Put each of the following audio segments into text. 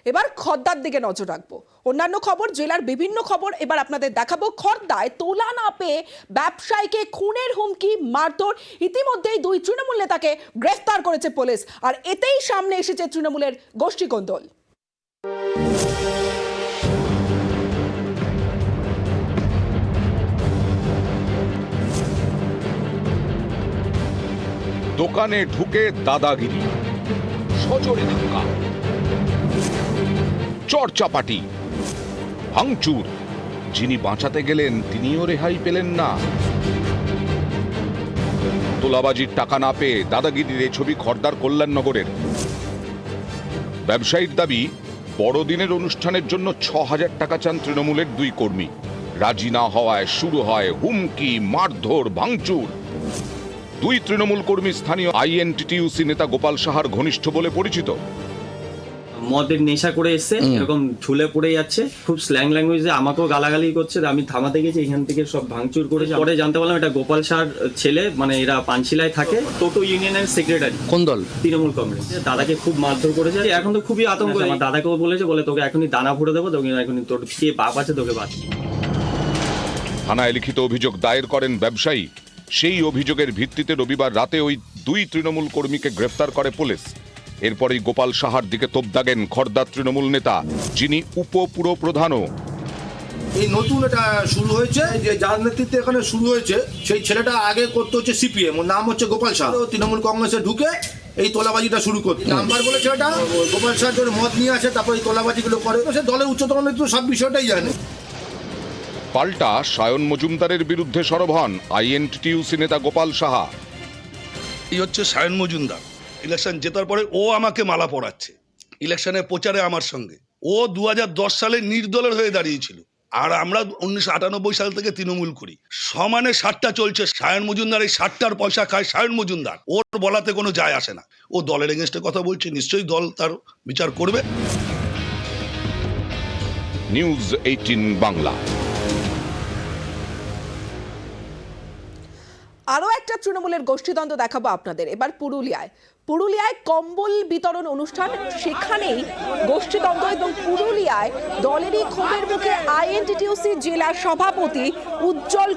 এবার খর্দার দিকে নজর রাখবো। অন্যান্য খবর, জেলার বিভিন্ন খবর এবার আপনাদের দেখাবো। খর্দায় তোলা না পেয়ে ব্যবসায়ীকে খুনের হুমকি, মারধর। ইতিমধ্যেই দুই তৃণমূল নেতাকে গ্রেফতার করেছে পুলিশ, আর এতেই সামনে এসেছে তৃণমূলের গোষ্ঠীকোন্দল। দোকানে ঢুকে দাদাগিরি, সজোরে ধাক্কা, চড়চাপাটি, ভাঙচুর। যিনি বাঁচাতে গেলেন তিনিও রেহাই পেলেন না। তোলাবাজির টাকা না পেয়ে দাদাগিরির এই ছবি খর্দার কল্যাণনগরের। ব্যবসায়ীর দাবি, বড়দিনের অনুষ্ঠানের জন্য ৬,০০০ টাকা চান তৃণমূলের দুই কর্মী। রাজি না হওয়ায় শুরু হয় হুমকি, মারধর, ভাঙচুর। দুই তৃণমূল কর্মী স্থানীয় আইএনটিটিইউসি নেতা গোপাল সাহার ঘনিষ্ঠ বলে পরিচিত। মদের নেশা করে এসছে, এরকম ঝুলে পড়ে যাচ্ছে, খুব স্ল্যাং ল্যাঙ্গুয়েজে আমাকেও গালাগালি করছে। আমি থামাতে গেছি, এখান থেকে সব ভাঙচুর করেছে। পরে জানতে পারলাম এটা গোপাল সাহার ছেলে, মানে এরা পানশিলায় থাকে, টোটো ইউনিয়নের সেক্রেটারি। কোন দল? তৃণমূল কংগ্রেস। দাদাকে খুব মারধর করেছে, এখন তো খুবই আতঙ্ক। আমার দাদাকেও বলেছে, বলে তোকে এখনই দানা ভরে দেবো, তোকে এখনই তোর কে বাপ আছে তোকে বাঁচি। থানায় লিখিত অভিযোগ দায়ের করেন ব্যবসায়ী। সেই অভিযোগের ভিত্তিতে রবিবার রাতে ওই দুই তৃণমূল কর্মীকে গ্রেফতার করে পুলিশ। এরপরেই গোপাল সাহার দিকে তোপ দাগেন খর্দার তৃণমূল নেতা, যিনি উপপুর প্রধানও। এই নতুন এটা শুরু হয়েছে, যে যার নেতৃত্বে এখানে শুরু হয়েছে সেই ছেলেটা আগে করতে হচ্ছে সিপিএম, ওর নাম হচ্ছে গোপাল শাহ। তৃণমূল কংগ্রেসে ঢুকে এই তোলাবাজিটা শুরু করতে নাম্বার বলে ছেলেটা গোপাল শাহ মদ নিয়ে আসে, তারপর এই তোলাবাজিগুলো করে। সে দলের উচ্চতম নেতৃত্ব সব বিষয়টাই জানে। পাল্টা সায়ন মজুমদারের বিরুদ্ধে সরব হন আইএনটিটিইউসি নেতা গোপাল সাহা। এই হচ্ছে সায়ন মজুমদার। ইলেকশন জেতার পরে ও আমাকে মালা পরাচ্ছে, ইলেকশনের প্রচারে আমার সঙ্গে। ও 2010 সালে নির্দলের হয়ে দাঁড়িয়েছিল, আর আমরা 1998 সাল থেকে তৃণমূল করি। সমানে 60টা চলছে। সায়ন মজুমদার এই 60টার পয়সা খায় সায়ন মজুমদার। ওর বলাতে কোনো যায় আসে না। ও দলের এগেনস্টে কথা বলছে, নিশ্চয়ই দল তার বিচার করবে। নিউজ 18 বাংলা। আরো একটা তৃণমূলের গোষ্ঠীদ্বন্দ্ব দেখাবো আপনাদের। এবার পুরুলিয়ায় কম্বল বিতরণ অনুষ্ঠান, সেখানেই গোষ্ঠীদ্বন্দ্ব। এবং পুরুলিয়ায় দলেরই ক্ষোভের মুখে আইএনটিটিইউসি জেলা সভাপতি উজ্জ্বল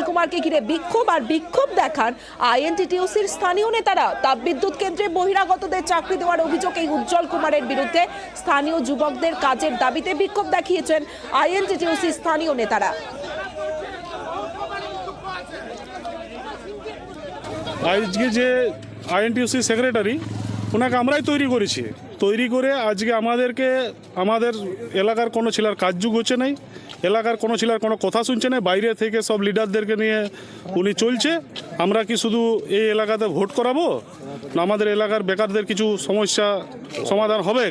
কুমারকে ঘিরে বিক্ষোভ, আর বিক্ষোভ দেখান আইএনটিটিইউসির স্থানীয় নেতারা। তাপবিদ্যুৎ কেন্দ্রে বহিরাগতদের চাকরি দেওয়ার অভিযোগ এই উজ্জ্বল কুমারের বিরুদ্ধে। স্থানীয় যুবকদের কাজের দাবিতে বিক্ষোভ দেখিয়েছেন আইএনটিটিইউসি স্থানীয় নেতারা। আজকে যে আইএনটিইউসি সেক্রেটারি, ওনাকে আমরাই তৈরি করে আজকে আমাদের এলাকার কোনো ছেলের কাজযোগ হচ্ছে নাই, এলাকার কোনো ছেলের কোনো কথা শুনছে না। বাইরে থেকে সব লিডারদেরকে নিয়ে উনি চলছে। আমরা কি শুধু এই এলাকাতে ভোট করাবো না আমাদের এলাকার বেকারদের কিছু সমস্যা সমাধান হবে?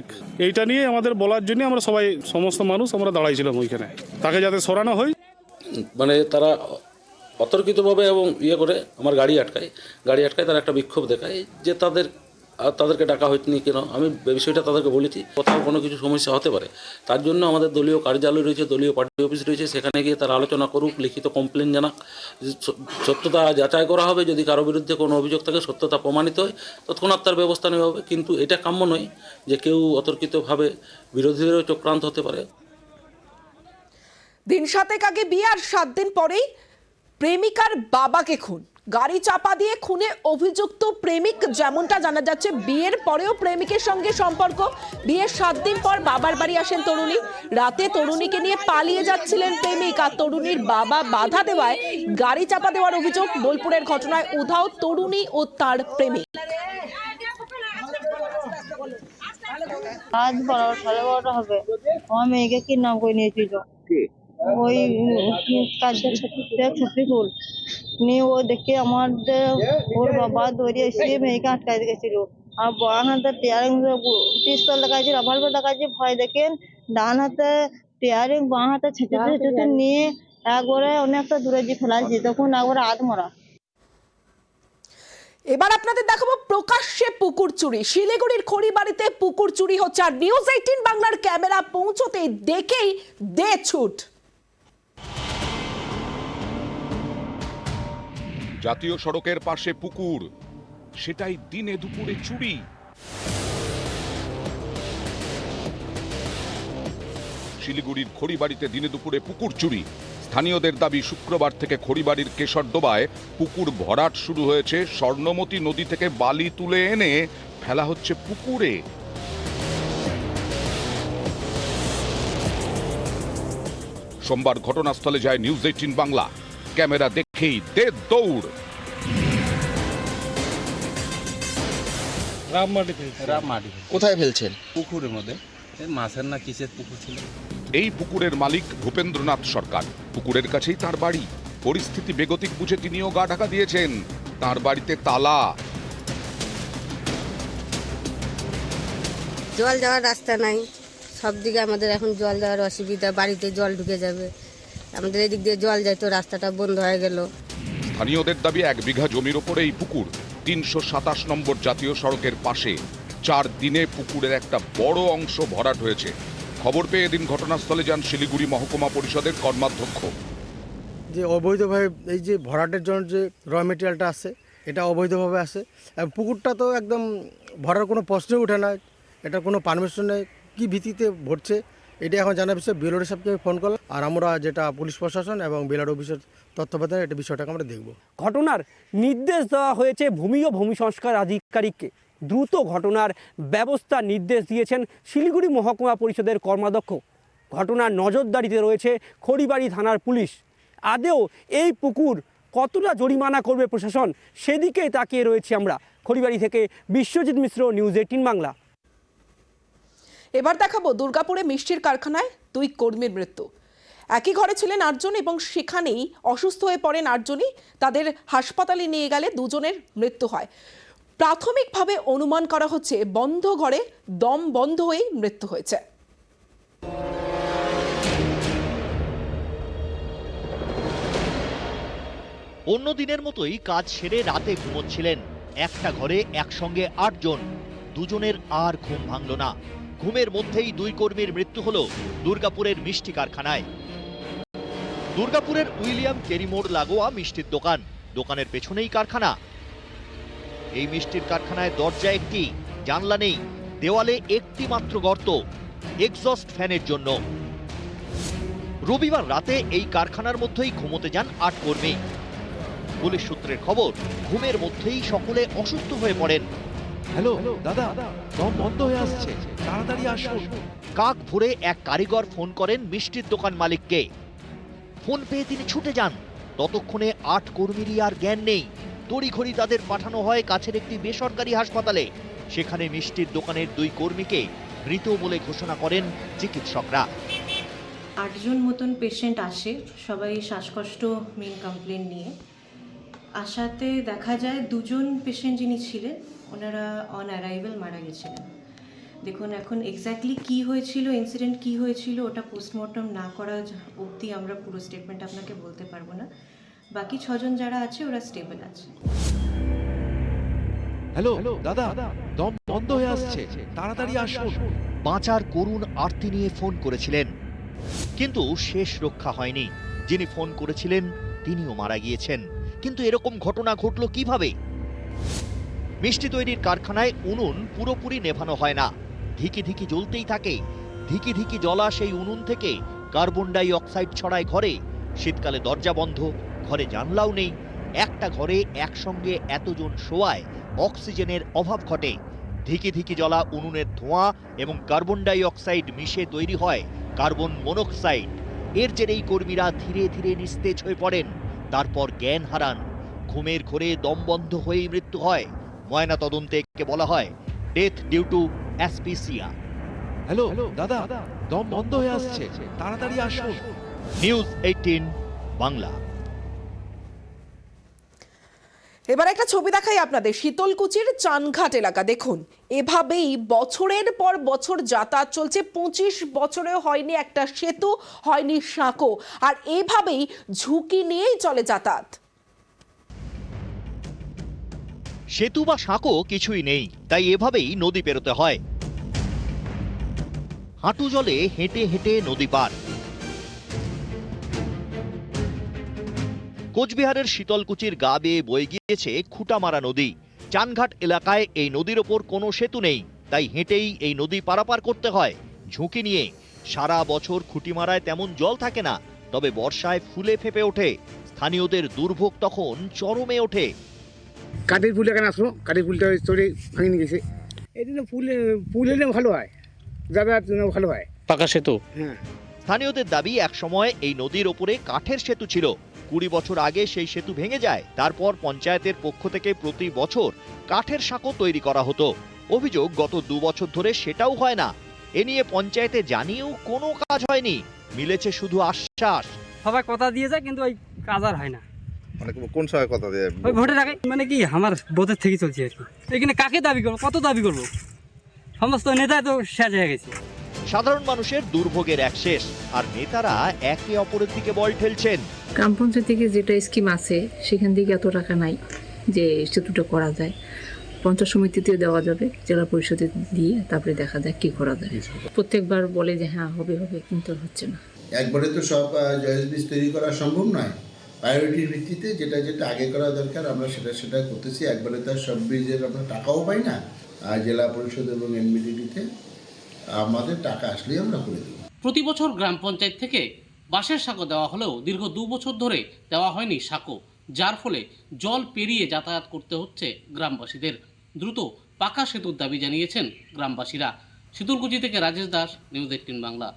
এইটা নিয়ে আমাদের বলার জন্য আমরা সমস্ত মানুষ আমরা দাঁড়াইছিলাম ওইখানে, তাকে যাতে সরানো হয়। মানে তারা অতর্কিতভাবে এবং করে আমার গাড়ি আটকায় তারা একটা বিক্ষোভ দেখায় যে তাদেরকে ডাকা হয়নি কেন। আমি বিষয়টা তাদেরকে বলেছি, কোথাও কোনো কিছু সমস্যা হতে পারে, তার জন্য আমাদের দলীয় কার্যালয় রয়েছে, দলীয় পার্টি অফিস রয়েছে, সেখানে গিয়ে তারা আলোচনা করুক, লিখিত কমপ্লেন জানাক, সত্যতা যাচাই করা হবে। যদি কারো বিরুদ্ধে কোনো অভিযোগ থাকে, সত্যতা প্রমাণিত হয়, তৎক্ষণাৎ তার ব্যবস্থা নেওয়া হবে। কিন্তু এটা কাম্য নয় যে কেউ অতর্কিতভাবে বিরোধীদেরও চক্রান্ত হতে পারে। দিন 7 আগে বিয়ে, আর 7 দিন পরেই প্রেমিকার বাবাকে খুন। গাড়ি চাপা দিয়ে খুনে অভিযুক্ত প্রেমিক। যেমনটা জানা যাচ্ছে, বিয়ের পরেও প্রেমিকের সঙ্গে সম্পর্ক। বিয়ের 7 দিন পর বাবার বাড়ি আসেন তরুণী। রাতে তরুণীকে নিয়ে পালিয়ে যাচ্ছিলেন প্রেমিক, আর তরুণীর বাবা বাধা দেওয়ায় গাড়ি চাপা দেওয়ার অভিযোগ। বোলপুরের ঘটনায় উধাও তরুণী ও তার প্রেমিক। আজ 12:30 হবে, আমার মেয়েকে কিডন্যাপ করে নিয়েছিল। ওই ছত্রিফুল নিয়ে ও দেখে ওর বাবা দৌড়িয়ে এসে মেয়েকে আটকাই গেছিল। আর বান হাতে টিয়ারিং পিস্তল দেখাচ্ছে, রাভালভার দেখাচ্ছে। ভয় দেখেন ডান হাতে টিয়ারিং, বাঁ হাতে ছেঁচে নিয়ে একবারে অনেকটা দূরে যে ফেলাচ্ছি, তখন একবারে আধমরা। এবার আপনাদের দেখাবো প্রকাশ্যে পুকুর চুরি। শিলিগুড়ির খড়িবাড়িতে পুকুর চুরি হচ্ছে, আর নিউজ 18 বাংলার ক্যামেরা পৌঁছতে দেখেই দে ছুট। জাতীয় সড়কের পাশে পুকুর, সেটাই দিনে দুপুরে চুরি। শিলিগুড়ির খড়িবাড়িতে দিনে দুপুরে পুকুর চুরি। স্থানীয়দের দাবি শুক্রবার থেকে খড়িবাড়ির কেশরডোবায় পুকুর ভরাট শুরু হয়েছে। স্বর্ণমতী নদী থেকে বালি তুলে এনে ফেলা হচ্ছে পুকুরে। সোমবার ঘটনাস্থলে যায় নিউজ 18 বাংলা। ক্যামেরা দেখেই দে দৌড়। কোথায় ফেলছেন? পুকুরের মধ্যে মাছের না কিসের পুকুর ছিল। এই পুকুরের মালিক ভূপেন্দ্রনাথ সরকার। পুকুরের কাছেই তার বাড়ি। পরিস্থিতি বেগতিক বুঝে তিনিও গা ঢাকা দিয়েছেন। তার বাড়িতে তালা। জল যাওয়ার রাস্তা নাই, সব দিকে আমাদের এখন জল যাওয়ার অসুবিধা, বাড়িতে জল ঢুকে যাবে, আমাদের এদিক দিয়ে জল যায় তো রাস্তাটা বন্ধ হয়ে গেল। স্থানীয়দের দাবি 1 বিঘা জমির ওপরে এই পুকুর 327 নম্বর জাতীয় সড়কের পাশে। 4 দিনে পুকুরের একটা বড় অংশ ভরাট হয়েছে। খবর পেয়ে এদিন ঘটনাস্থলে যান শিলিগুড়ি মহকুমা পরিষদের কর্মাধ্যক্ষ। যে অবৈধভাবে এই যে ভরাটের জন্য যে র মেটেরিয়ালটা আছে, এটা অবৈধভাবে আসে। আর পুকুরটা তো একদম ভরার কোনো প্রশ্নই ওঠে না, এটা কোনো পারমিশন নেই, কী ভিত্তিতে ভরছে এটা এখন জানার বিষয়ে বিএলআর সাহেবকে ফোন করলাম। আর আমরা যেটা পুলিশ প্রশাসন এবং বিএলআর অফিসের তত্ত্বাবধানে এটা বিষয়টাকে আমরা দেখব। ঘটনার নির্দেশ দেওয়া হয়েছে ভূমি ও ভূমি সংস্কার আধিকারিককে। দ্রুত ঘটনার ব্যবস্থা নির্দেশ দিয়েছেন শিলিগুড়ি মহকুমা পরিষদের কর্মাধ্যক্ষ। ঘটনার নজরদারিতে রয়েছে খড়িবাড়ি থানার পুলিশ। আদেও এই পুকুর কতটা জরিমানা করবে প্রশাসন, সেদিকে তাকিয়ে রয়েছে আমরা। খড়িবাড়ি থেকে বিশ্বজিৎ মিশ্র, নিউজ 18 বাংলা। এবার দেখাবো দুর্গাপুরে মিষ্টির কারখানায় 2 কর্মীর মৃত্যু। একই ঘরে ছিলেন 8 জন এবং সেখানেই অসুস্থ হয়ে পড়েন 8 জনই। তাদের হাসপাতালে নিয়ে গেলে 2 জনের মৃত্যু হয়। প্রাথমিকভাবে অনুমান করা হচ্ছে বন্ধ ঘরে দম বন্ধ হয়েই মৃত্যু হয়েছে। অন্য দিনের মতোই কাজ সেরে রাতে ঘুমোচ্ছিলেন। একটা ঘরে একসঙ্গে 8 জন। 2 জনের আর ঘুম ভাঙল না। ঘুমের মধ্যেই 2 কর্মীর মৃত্যু হলো দুর্গাপুরের মিষ্টি কারখানায়। দুর্গাপুরের উইলিয়াম কেরি মোড় লাগোয়া মিষ্টির দোকান। দোকানের পেছনেই কারখানা। এই মিষ্টির কারখানায় দরজা একটি, জানলা নেই, দেওয়ালে একটি মাত্র গর্ত, এক্সস্ট ফ্যানের জন্য। রবিবার রাতে এই কারখানার মধ্যেই ঘুমোতে যান 8 কর্মী। পুলিশ সূত্রের খবর, ঘুমের মধ্যেই সকলে অসুস্থ হয়ে পড়েন। হ্যালো দাদা, দম বন্ধ হয়ে আসছে, তাড়াতাড়ি আসুন। কাক ভরে এক কারিগর ফোন করেন মিষ্টির দোকান মালিককে। ফোন পেয়ে তিনি ছুটে যান। ততক্ষণে 8 কর্মীরই আর জ্ঞান নেই। তড়িঘড়ি তাদের পাঠানো হয় কাছের একটি বেসরকারি হাসপাতালে। সেখানে মিষ্টির দোকানের 2 কর্মীকে মৃত বলে ঘোষণা করেন চিকিৎসকরা। 8 জন মতন পেশেন্ট আসে, সবাই শ্বাসকষ্ট মেন কমপ্লেন নিয়ে। আসাতে দেখা যায় 2 জন পেশেন্ট যিনি ছিলেন ওনারা অন অ্যারাইভাল মারা গেছিলেন। দেখুন এখন এক্স্যাক্টলি কী হয়েছিল, ইনসিডেন্ট কী হয়েছিল, ওটা পোস্টমর্টম না করা অবধি আমরা পুরো স্টেটমেন্ট আপনাকে বলতে পারবো না। বাকি 6 জন যারা আছে ওরা স্টেবল আছে। হ্যালো দাদা, দম বন্ধ হয়ে আসছে, তাড়াতাড়ি আসুন। বাঁচার করুণ আরতি নিয়ে ফোন করেছিলেন, কিন্তু শেষ রক্ষা হয়নি। যিনি ফোন করেছিলেন তিনিও মারা গিয়েছেন। কিন্তু এরকম ঘটনা ঘটল কিভাবে? মিষ্টি তৈরির কারখানায় উনুন পুরোপুরি নেভানো হয় না, ধিকি ধিকি জ্বলতেই থাকে। ধিকি ধিকি জ্বলা সেই উনুন থেকে কার্বন ডাই অক্সাইড ছড়ায় ঘরে। শীতকালে দরজা বন্ধ, ঘরে জানলাও নেই। একটা ঘরে একসঙ্গে এতজন শোয়ায় অক্সিজেনের অভাব ঘটে। ধিকি ধিকি জ্বলা উনুনের ধোঁয়া এবং কার্বন ডাই অক্সাইড মিশে তৈরি হয় কার্বন মনোক্সাইড। এর জেরেই কর্মীরা ধীরে ধীরে নিস্তেজ হয়ে পড়েন, তারপর জ্ঞান হারান। ঘুমের ঘোরে দম বন্ধ হয়েই মৃত্যু হয়। ময়না তদন্তে একে বলা হয় death due to asphyxia. Hello দাদা, দম বন্ধ হয়ে আসছে, তাড়াতাড়ি আসুন। নিউজ 18 বাংলা। এবার একটা ছবি দেখাই আপনাদের। শীতলকুচির চানঘাট এলাকা দেখুন, এভাবেই বছরের পর বছর যাতায়াত চলছে। 25 বছরেও হয়নি একটা সেতু, হয়নি সাঁকো, আর এভাবেই ঝুঁকি নিয়েই চলে যাতায়াত। সেতু বা সাঁকো কিছুই নেই, তাই এভাবেই নদী পেরোতে হয়। হাঁটু জলে হেঁটে হেঁটে নদী পার। কোচবিহারের শীতলকুচির গা বেয়ে বয়ে গিয়েছে খুঁটামারা নদী। চানঘাট এলাকায় এই নদীর ওপর কোনো সেতু নেই, তাই হেঁটেই এই নদী পারাপার করতে হয়। ঝুঁকি নিয়ে সারা বছর খুঁটিমারায় তেমন জল থাকে না, তবে বর্ষায় ফুলে ফেপে ওঠে। স্থানীয়দের দুর্ভোগ তখন চরমে ওঠে। কাঠের পুল এখানে আসলো, কাঠের পুলটা চড়ে ভাঙে নিয়ে গেছে। এই জন্য পুল এলে ভালো হয়, যাতায়াতের জন্য ভালো হয়। পাকা সেতু। হ্যাঁ, স্থানীয়দের দাবি একসময় এই নদীর ওপরে কাঠের সেতু ছিল। 20 বছর আগে সেই সেতু ভেঙে যায়। তারপর পঞ্চায়েতের পক্ষ থেকে প্রতি বছর কাঠের সাঁকো তৈরি করা হতো। অভিযোগ গত 2 বছর ধরে সেটাও হয় না। এ নিয়ে পঞ্চায়েতে জানিয়েও কোনো কাজ হয়নি, মিলেছে শুধু আশ্বাস। সবাই কথা দিয়ে যায় কিন্তু ওই কাজ আর হয় না। মানে কোন সময় কথা দিয়ে? ওই ভোটের আগে, মানে কি আমার বোধের থেকে চলছে আর কি। এখানে কাকে দাবি করবো, কত দাবি করবো, সমস্ত নেতা তো শেষ হয়ে গেছে। সাধারণ মানুষের দুর্ভোগের এক শেষ, আর নেতারা একে অপরের দিকে বল ঠেলছেন। গ্রাম পঞ্চায়েত থেকে যেটা স্কিম আছে সেখান থেকে এত টাকা নাই যে সেতুটা করা যায়। পঞ্চায়েত সমিতিতেও দেওয়া যাবে, জেলা পরিষদে দিয়ে তারপরে দেখা যায় কি করা যায়। প্রত্যেকবার বলে যে হ্যাঁ হবে হবে, কিন্তু হচ্ছে না। একবারে তো সব জয়েস ব্রিজ তৈরি করা সম্ভব নয়। প্রায়োরিটির ভিত্তিতে যেটা আগে করা দরকার আমরা সেটা করতেছি। একবারে তো সব ব্রিজের আমরা টাকাও পাই না, আর জেলা পরিষদ এবং এনবিডিটিতে আমাদের টাকা আসলেই আমরা করে দেব। প্রতি বছর গ্রাম পঞ্চায়েত থেকে বাঁশের সাঁকো দেওয়া হলেও দীর্ঘ 2 বছর ধরে দেওয়া হয়নি সাঁকো, যার ফলে জল পেরিয়ে যাতায়াত করতে হচ্ছে গ্রামবাসীদের। দ্রুত পাকা সেতুর দাবি জানিয়েছেন গ্রামবাসীরা। শীতলকুচি থেকে রাজেশ দাস, নিউজ 18 বাংলা।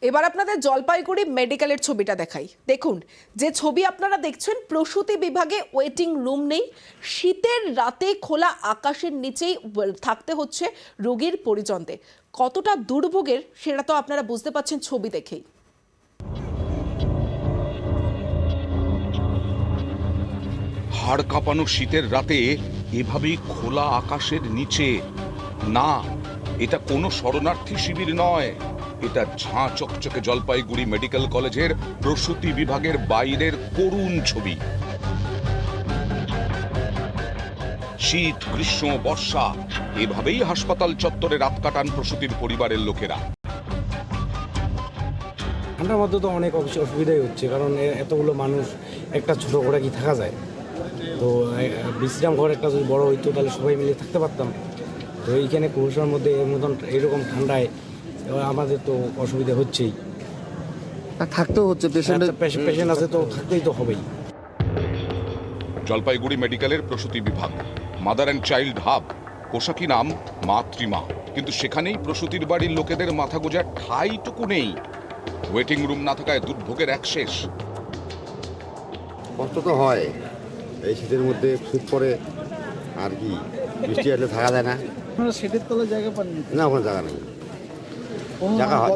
এবার আপনাদের জলপাইগুড়ি মেডিকেলের ছবিটা দেখাই। দেখুন, যে ছবি আপনারা দেখছেন, প্রসূতি বিভাগে ওয়েটিং রুম নেই। শীতের রাতে খোলা আকাশের নিচেই থাকতে হচ্ছে রোগীর পরিজনদের। কতটা দুর্ভোগের সেটা তো আপনারা বুঝতে পারছেন ছবি দেখেই। হাড় কাঁপানো শীতের রাতে এভাবেই খোলা আকাশের নিচে, না, এটা কোনো শরণার্থী শিবির নয়, এটা ঝাঁ চকচকে জলপাইগুড়ি মেডিকেল কলেজের প্রসূতি বিভাগের বাইরের করুণ ছবি। শীত, গ্রীষ্ম, বর্ষা এভাবেই হাসপাতাল চত্বরে রাত কাটান প্রসূতির পরিবারের লোকেরা। ঠান্ডার মধ্যে তো অনেক অসুবিধাই হচ্ছে, কারণ এতগুলো মানুষ একটা ছোট ঘরে কি থাকা যায়? তো বিশ্রাম ঘর একটা যদি বড় হইতো তাহলে সবাই মিলে থাকতে পারতাম। তো এইখানে কুয়াশার মধ্যে এর মতন এরকম ঠান্ডায় আমাদের তো অসুবিধা হচ্ছেই, থাকতেও হচ্ছে। পেশেন্ট আছে তো থাকতেই তো হবেই। জলপাইগুড়ি মেডিকেলের প্রসূতি বিভাগ, মাদার অ্যান্ড চাইল্ড হাব, পোশাকি নাম মাতৃমা, কিন্তু সেখানেই প্রসূতির বাড়ির লোকেদের মাথা গোজার ঠাঁইটুকু নেই। ওয়েটিং রুম না থাকায় দুর্ভোগের এক শেষ। কষ্ট তো হয়, এই শীতের মধ্যে শীত পড়ে আর কি, বৃষ্টি আসলে থাকা যায় না। শীতের তলায় জায়গা পাননি? না, ওখানে জায়গা নেই।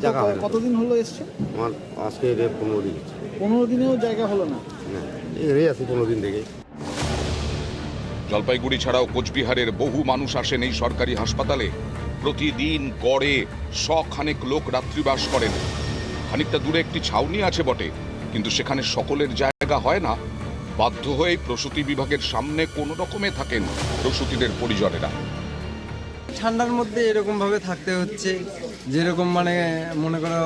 জায়গা হয়। কতদিন হলো এসছে? আমার আজকে 15 দিন। 15 দিনেও জায়গা হলো না? এই আছে 15 দিন থেকে। জলপাইগুড়ি ছাড়াও কোচবিহারের বহু মানুষ আসেন এই সরকারি হাসপাতালে। প্রতিদিন গড়ে 100 লোক রাত্রিবাস করেন। খানিকটা দূরে একটি ছাউনি আছে বটে, কিন্তু সেখানে সকলের জায়গা হয় না। বাধ্য হয়ে প্রসূতি বিভাগের সামনে কোনো রকমে থাকেন প্রসূতিদের পরিজনেরা। ঠান্ডার মধ্যে এরকম ভাবে থাকতে হচ্ছে, যেরকম মানে মনে করো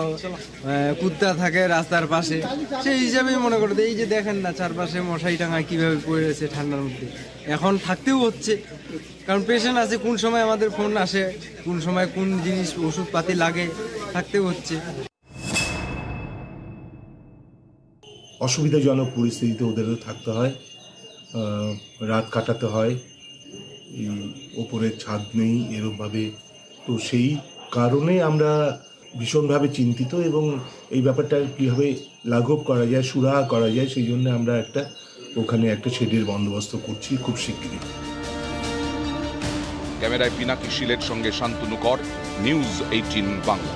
কুত্তা থাকে রাস্তার পাশে, সেই হিসাবেই মনে করো। এই যে দেখেন না চারপাশে মশারি টাঙা কিভাবে পড়ে রয়েছে ঠান্ডার মধ্যে, এখন থাকতেও হচ্ছে। কারণ পেশেন্ট আছে, কোন সময় আমাদের ফোন আসে, কোন সময় কোন জিনিস ওষুধপাতি লাগে, থাকতেও হচ্ছে। অসুবিধাজনক পরিস্থিতিতে ওদেরও থাকতে হয়, রাত কাটাতে হয়। ওপরে ছাদ নেই এরকমভাবে, তো সেই কারণে আমরা ভীষণভাবে চিন্তিত এবং এই ব্যাপারটা কীভাবে লাঘব করা যায়, সুরাহা করা যায়, সেই জন্য আমরা ওখানে একটা শেডের বন্দোবস্ত করছি খুব শিগগিরই। ক্যামেরায় পিনাকি শিলের সঙ্গে শান্তনু কর, নিউজ 18 বাংলা।